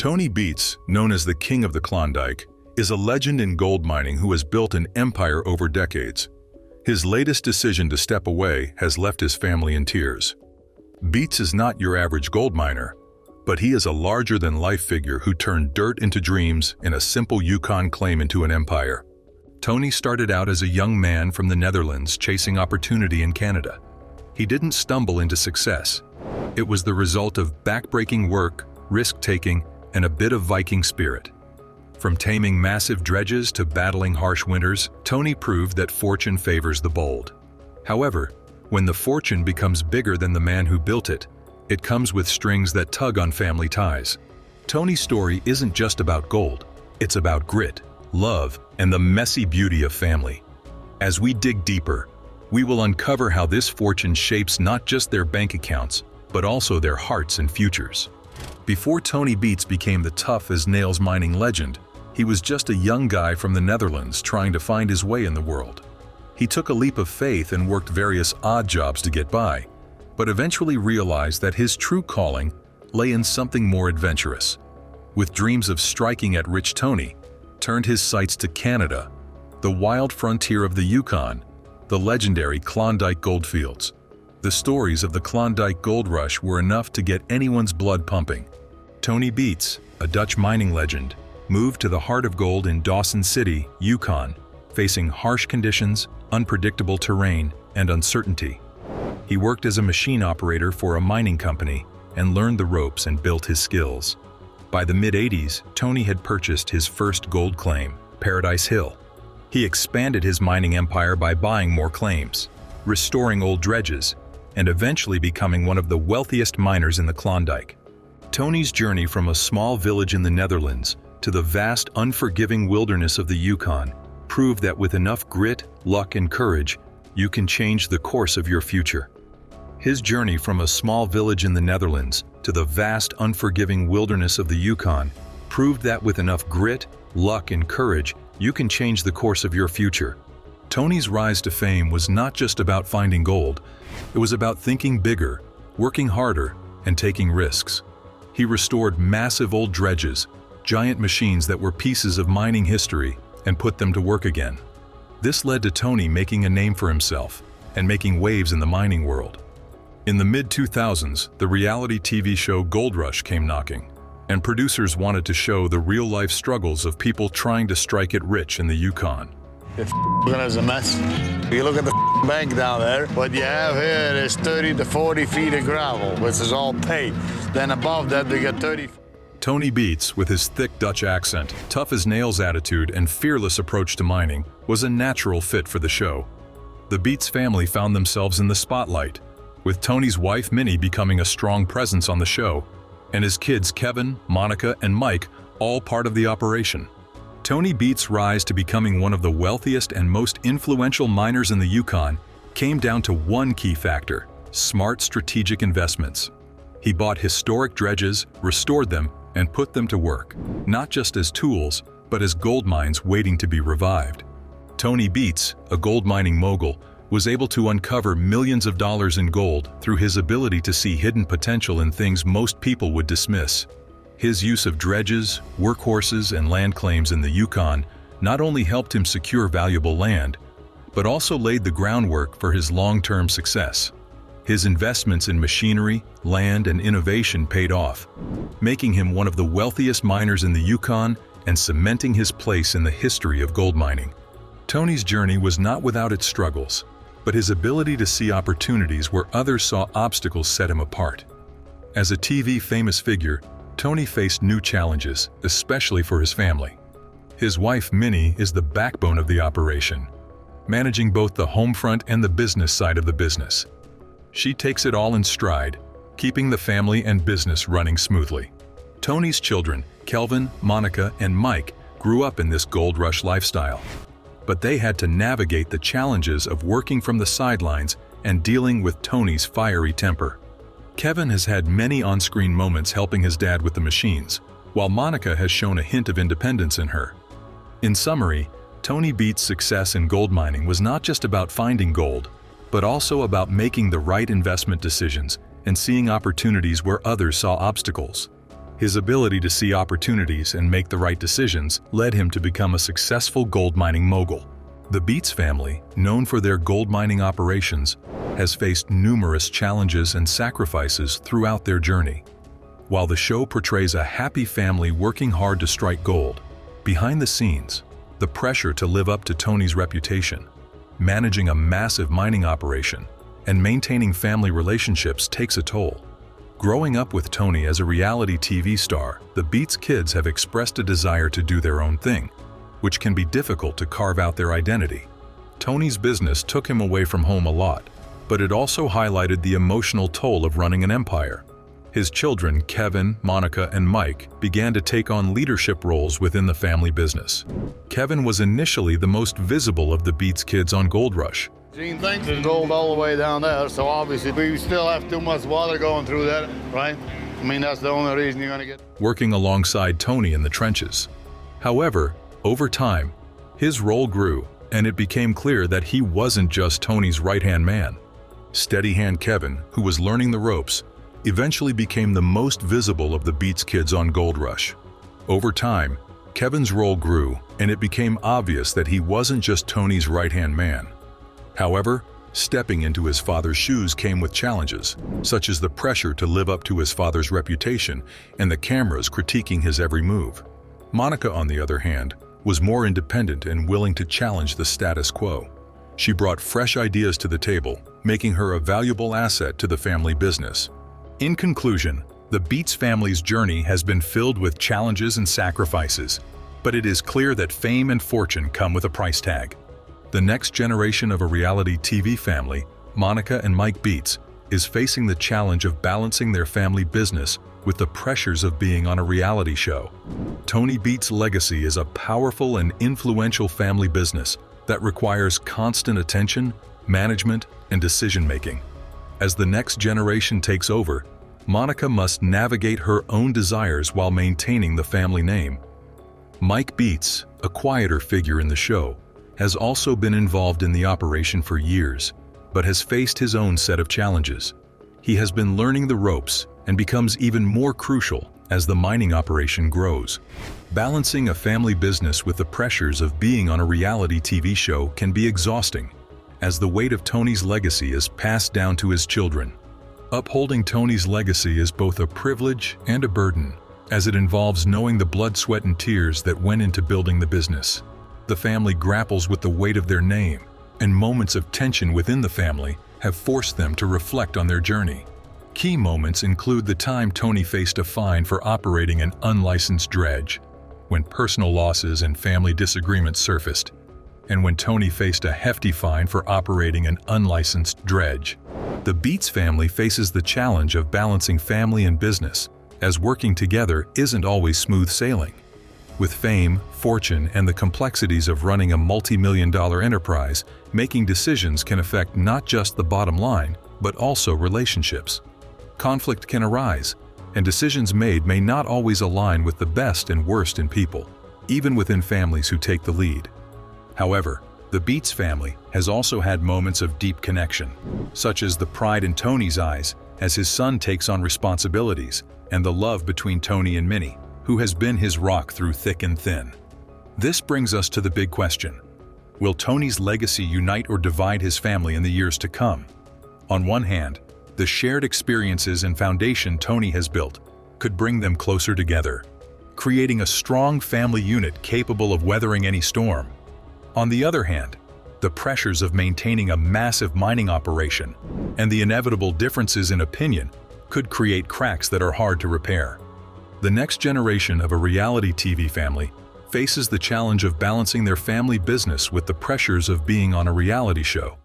Tony Beets, known as the King of the Klondike, is a legend in gold mining who has built an empire over decades. His latest decision to step away has left his family in tears. Beets is not your average gold miner, but he is a larger-than-life figure who turned dirt into dreams and a simple Yukon claim into an empire. Tony started out as a young man from the Netherlands chasing opportunity in Canada. He didn't stumble into success. It was the result of backbreaking work, risk-taking, and a bit of Viking spirit. From taming massive dredges to battling harsh winters, Tony proved that fortune favors the bold. However, when the fortune becomes bigger than the man who built it, it comes with strings that tug on family ties. Tony's story isn't just about gold. It's about grit, love, and the messy beauty of family. As we dig deeper, we will uncover how this fortune shapes not just their bank accounts, but also their hearts and futures. Before Tony Beets became the tough-as-nails mining legend, he was just a young guy from the Netherlands trying to find his way in the world. He took a leap of faith and worked various odd jobs to get by, but eventually realized that his true calling lay in something more adventurous. With dreams of striking at rich Tony, turned his sights to Canada, the wild frontier of the Yukon, the legendary Klondike goldfields. The stories of the Klondike gold rush were enough to get anyone's blood pumping. Tony Beets, a Dutch mining legend, moved to the heart of gold in Dawson City, Yukon, facing harsh conditions, unpredictable terrain, and uncertainty. He worked as a machine operator for a mining company and learned the ropes and built his skills. By the mid-80s, Tony had purchased his first gold claim, Paradise Hill. He expanded his mining empire by buying more claims, restoring old dredges, and eventually becoming one of the wealthiest miners in the Klondike. Tony's journey from a small village in the Netherlands to the vast, unforgiving wilderness of the Yukon proved that with enough grit, luck, and courage, you can change the course of your future. His journey from a small village in the Netherlands to the vast, unforgiving wilderness of the Yukon proved that with enough grit, luck, and courage, you can change the course of your future. Tony's rise to fame was not just about finding gold. It was about thinking bigger, working harder, and taking risks. He restored massive old dredges, giant machines that were pieces of mining history, and put them to work again. This led to Tony making a name for himself and making waves in the mining world. In the mid-2000s, the reality TV show Gold Rush came knocking, and producers wanted to show the real-life struggles of people trying to strike it rich in the Yukon. It's is a mess. You look at the bank down there, what you have here is 30 to 40 feet of gravel, which is all paid. Then above that, they get 30. Tony Beets, with his thick Dutch accent, tough-as-nails attitude, and fearless approach to mining, was a natural fit for the show. The Beets family found themselves in the spotlight, with Tony's wife Minnie becoming a strong presence on the show, and his kids Kevin, Monica, and Mike all part of the operation. Tony Beets' rise to becoming one of the wealthiest and most influential miners in the Yukon came down to one key factor: smart strategic investments. He bought historic dredges, restored them, and put them to work, not just as tools, but as gold mines waiting to be revived. Tony Beets, a gold mining mogul, was able to uncover millions of dollars in gold through his ability to see hidden potential in things most people would dismiss. His use of dredges, workhorses, and land claims in the Yukon not only helped him secure valuable land, but also laid the groundwork for his long-term success. His investments in machinery, land, and innovation paid off, making him one of the wealthiest miners in the Yukon and cementing his place in the history of gold mining. Tony's journey was not without its struggles, but his ability to see opportunities where others saw obstacles set him apart. As a TV famous figure, Tony faced new challenges, especially for his family. His wife Minnie is the backbone of the operation, managing both the home front and the business side of the business. She takes it all in stride, keeping the family and business running smoothly. Tony's children, Kelvin, Monica, and Mike, grew up in this gold rush lifestyle, but they had to navigate the challenges of working from the sidelines and dealing with Tony's fiery temper. Kevin has had many on-screen moments helping his dad with the machines, while Monica has shown a hint of independence in her. In summary, Tony Beets' success in gold mining was not just about finding gold, but also about making the right investment decisions and seeing opportunities where others saw obstacles. His ability to see opportunities and make the right decisions led him to become a successful gold mining mogul. The Beets family, known for their gold mining operations, has faced numerous challenges and sacrifices throughout their journey. While the show portrays a happy family working hard to strike gold, behind the scenes, the pressure to live up to Tony's reputation, managing a massive mining operation, and maintaining family relationships takes a toll. Growing up with Tony as a reality TV star, the Beets kids have expressed a desire to do their own thing, which can be difficult to carve out their identity. Tony's business took him away from home a lot, but it also highlighted the emotional toll of running an empire. His children, Kevin, Monica, and Mike, began to take on leadership roles within the family business. Kevin was initially the most visible of the Beets kids on Gold Rush. Gene thinks there's gold all the way down there, so obviously we still have too much water going through that, right? I mean, that's the only reason you're gonna get... Working alongside Tony in the trenches. However, over time, his role grew, and it became clear that he wasn't just Tony's right-hand man. Steady hand Kevin, who was learning the ropes, eventually became the most visible of the Beets kids on Gold Rush. Over time, Kevin's role grew, and it became obvious that he wasn't just Tony's right-hand man. However, stepping into his father's shoes came with challenges, such as the pressure to live up to his father's reputation and the cameras critiquing his every move. Monica, on the other hand, was more independent and willing to challenge the status quo. She brought fresh ideas to the table, making her a valuable asset to the family business. In conclusion, the Beets family's journey has been filled with challenges and sacrifices, but it is clear that fame and fortune come with a price tag. The next generation of a reality TV family, Monica and Mike Beets, is facing the challenge of balancing their family business with the pressures of being on a reality show. Tony Beets' legacy is a powerful and influential family business that requires constant attention, management, and decision-making. As the next generation takes over, Monica must navigate her own desires while maintaining the family name. Mike Beets, a quieter figure in the show, has also been involved in the operation for years, but has faced his own set of challenges. He has been learning the ropes and becomes even more crucial as the mining operation grows. Balancing a family business with the pressures of being on a reality TV show can be exhausting, as the weight of Tony's legacy is passed down to his children. Upholding Tony's legacy is both a privilege and a burden, as it involves knowing the blood, sweat, and tears that went into building the business. The family grapples with the weight of their name, and moments of tension within the family have forced them to reflect on their journey. Key moments include the time Tony faced a fine for operating an unlicensed dredge, when personal losses and family disagreements surfaced, and when Tony faced a hefty fine for operating an unlicensed dredge. The Beets family faces the challenge of balancing family and business, as working together isn't always smooth sailing. With fame, fortune, and the complexities of running a multi-million-dollar enterprise, making decisions can affect not just the bottom line, but also relationships. Conflict can arise, and decisions made may not always align with the best and worst in people, even within families who take the lead. However, the Beets family has also had moments of deep connection, such as the pride in Tony's eyes as his son takes on responsibilities, and the love between Tony and Minnie, who has been his rock through thick and thin. This brings us to the big question: will Tony's legacy unite or divide his family in the years to come? On one hand, the shared experiences and foundation Tony has built could bring them closer together, creating a strong family unit capable of weathering any storm. On the other hand, the pressures of maintaining a massive mining operation and the inevitable differences in opinion could create cracks that are hard to repair. The next generation of a reality TV family faces the challenge of balancing their family business with the pressures of being on a reality show.